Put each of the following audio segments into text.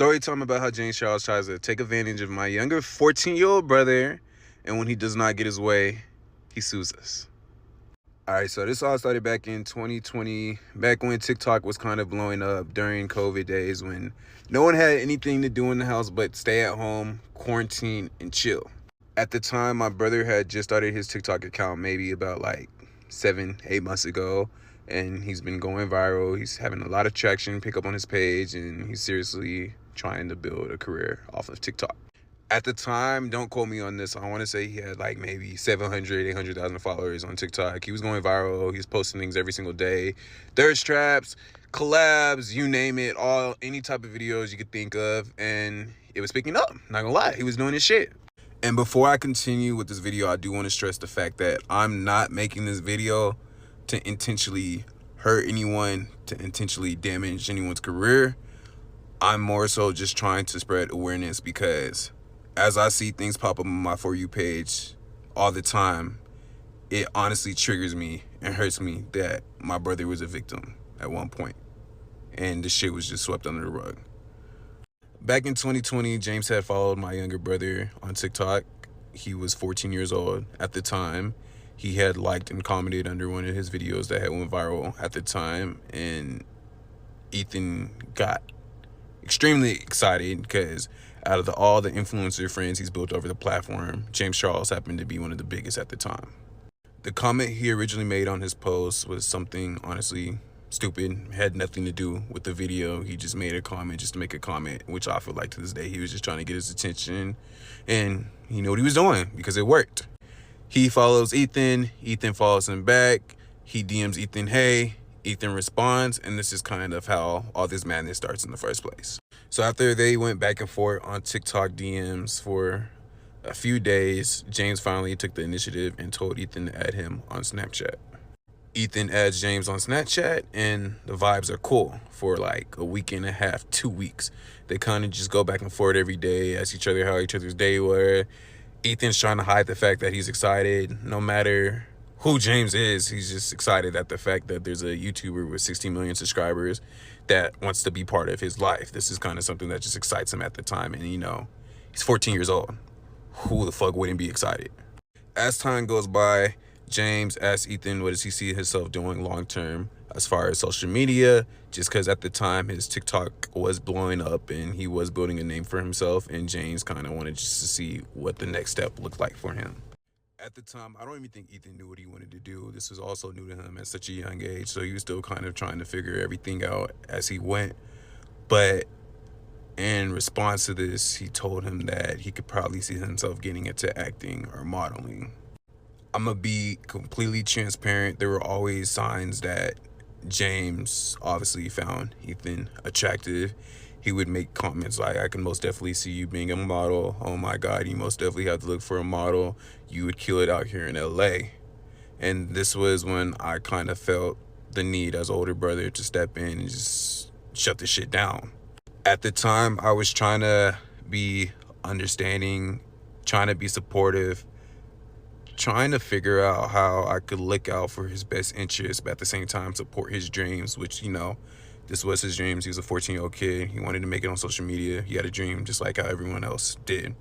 Story time about how James Charles tries to take advantage of my younger 14-year-old brother, and when he does not get his way, he sues us. Alright, so this all started back in 2020, back when TikTok was kind of blowing up during COVID days when no one had anything to do in the house but stay at home, quarantine, and chill. At the time, my brother had just started his TikTok account maybe about like 7-8 months ago, and he's been going viral. He's having a lot of traction, pick up on his page, and he's seriously trying to build a career off of TikTok. At the time, don't quote me on this, I want to say he had like maybe 700, 800,000 followers on TikTok. He was going viral. He was posting things every single day. Thirst traps, collabs, you name it, any type of videos you could think of. And it was picking up, not gonna lie. He was doing his shit. And before I continue with this video, I do want to stress the fact that I'm not making this video to intentionally hurt anyone, to intentionally damage anyone's career. I'm more so just trying to spread awareness because as I see things pop up on my For You page all the time, it honestly triggers me and hurts me that my brother was a victim at one point and the shit was just swept under the rug. Back in 2020, James had followed my younger brother on TikTok. He was 14 years old at the time. He had liked and commented under one of his videos that had went viral at the time, and Ethan got extremely excited because out of all the influencer friends he's built over the platform, James Charles happened to be one of the biggest at the time. The comment he originally made on his post was something honestly stupid, had nothing to do with the video. He just made a comment just to make a comment, which I feel like to this day he was just trying to get his attention, and he knew what he was doing because it worked. He follows Ethan, Ethan follows him back, he DMs Ethan, hey, Ethan responds, and this is kind of how all this madness starts in the first place. So after they went back and forth on TikTok DMs for a few days, James finally took the initiative and told Ethan to add him on Snapchat. Ethan adds James on Snapchat, and the vibes are cool for like a week and a half, 2 weeks. They kind of just go back and forth every day, ask each other how each other's day were. Ethan's trying to hide the fact that he's excited. No matter who James is, he's just excited at the fact that there's a YouTuber with 16 million subscribers that wants to be part of his life. This is kind of something that just excites him at the time. And, you know, he's 14 years old. Who the fuck wouldn't be excited? As time goes by, James asks Ethan what does he see himself doing long term as far as social media, just because at the time his TikTok was blowing up and he was building a name for himself, and James kind of wanted just to see what the next step looked like for him. At the time, I don't even think Ethan knew what he wanted to do. This was also new to him at such a young age, so he was still kind of trying to figure everything out as he went. But in response to this, he told him that he could probably see himself getting into acting or modeling. I'm gonna be completely transparent. There were always signs that James obviously found Ethan attractive. He would make comments like, I can most definitely see you being a model. Oh my God, you most definitely have to look for a model. You would kill it out here in LA. And this was when I kind of felt the need as older brother to step in and just shut this shit down. At the time, I was trying to be understanding, trying to be supportive, trying to figure out how I could look out for his best interests, but at the same time support his dreams, which, you know, this was his dreams. He was a 14-year-old kid. He wanted to make it on social media. He had a dream just like how everyone else did.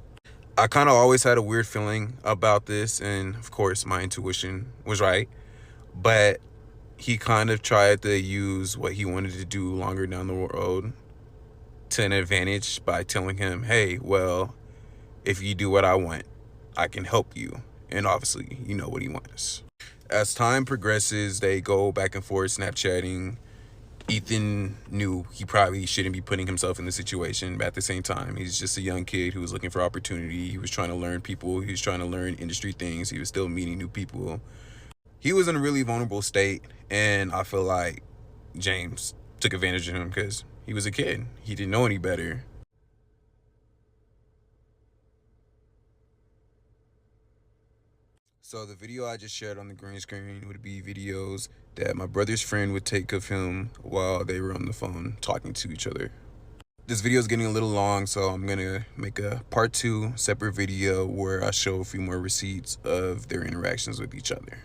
I kind of always had a weird feeling about this, and of course my intuition was right, but he kind of tried to use what he wanted to do longer down the road to an advantage by telling him, hey, well, if you do what I want, I can help you. And obviously, you know what he wants. As time progresses, they go back and forth Snapchatting. Ethan knew he probably shouldn't be putting himself in the situation, but at the same time, he's just a young kid who was looking for opportunity. He was trying to learn people. He was trying to learn industry things. He was still meeting new people. He was in a really vulnerable state, and I feel like James took advantage of him because he was a kid. He didn't know any better. So the video I just shared on the green screen would be videos that my brother's friend would take of him while they were on the phone talking to each other. This video is getting a little long, so I'm gonna make a part 2 separate video where I show a few more receipts of their interactions with each other.